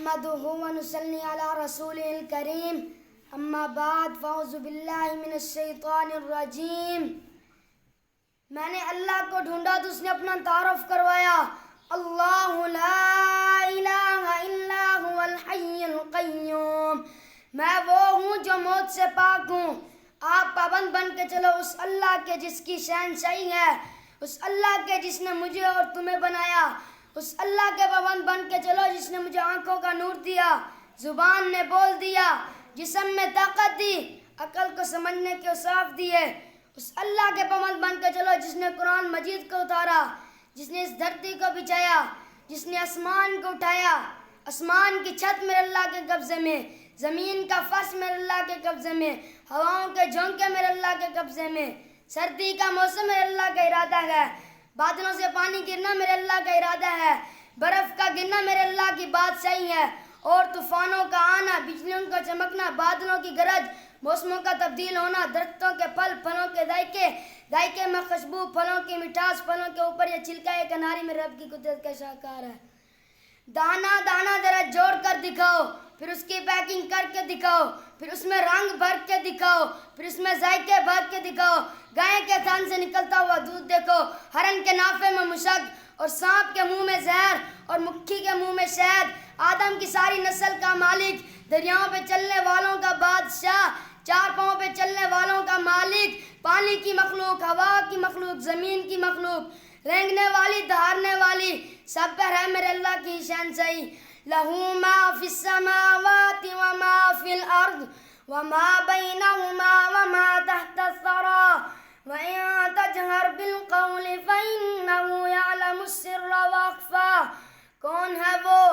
نحمده ونصلي على رسوله الكريم اما بعد فاعوذ باللہ من الشیطان الرجیم. میں نے اللہ کو ڈھونڈا تو اس نے اپنا تعارف کروایا. اللہ لا الہ الا هو الحی القیوم. میں وہ ہوں جو موت سے پاک ہوں. آپ پابند بن کے چلو اس اللہ کے جس کی شہنشاہی ہے, اس اللہ کے جس نے مجھے اور تمہیں بنایا, اس اللہ کے پابند بن کے چلو جس نے مجھے آنکھوں کا نور دیا, زبان نے بول دیا, جسم میں طاقت دی, عقل کو سمجھنے کے اوصاف دیے. اس اللہ کے پابند بن کے چلو جس نے قرآن مجید کو اتارا, جس نے اس دھرتی کو بچھایا, جس نے آسمان کو اٹھایا. آسمان کی چھت میرے اللہ کے قبضے میں, زمین کا فرش میرے اللہ کے قبضے میں, ہواؤں کے جھونکے میرے اللہ کے قبضے میں, سردی کا موسم میرے اللہ کا ارادہ ہے, بادلوں سے پانی گرنا میرے اللہ کا ارادہ ہے, برف کا گرنا میرے اللہ کی بات صحیح ہے, اور طوفانوں کا آنا, بجلیوں کا چمکنا, بادلوں کی گرج, موسموں کا تبدیل ہونا, درختوں کے پھل, پھلوں کے ذائقے میں خوشبو, پھلوں کی مٹھاس, پھلوں کے اوپر یہ چھلکا ایک اناری میں رب کی قدرت کا شاہکار ہے. دانا دانا ذرا جوڑ کر دکھاؤ, پھر اس کی پیکنگ کر کے دکھاؤ, پھر اس میں رنگ بھر کے دکھاؤ, پھر اس میں ذائقے بھر کے دکھاؤ. گائے کے تھن سے نکلتا ہوا دودھ دیکھو, ہرن کے نافے میں مشک, اور سانپ کے منہ میں زہر, اور مکھی کے منہ میں شہد. آدم کی ساری نسل کا مالک, دریاؤں پہ چلنے والوں کا بادشاہ, چار پاؤں پہ چلنے والوں کا مالک, پانی کی مخلوق, ہوا کی مخلوق, زمین کی مخلوق, رینگنے والی, دھارنے والی, سب پر ہے میرے اللہ کی شہنشاہی. لہو ما فی السماوات وما فی الارض وما بینہما وما تحت الثری وَإِن تَجْهَرْ بِالْقَوْلِ فَإِنَّهُ يَعْلَمُ السِّرَّ وَأَخْفَى. کون ہے وہ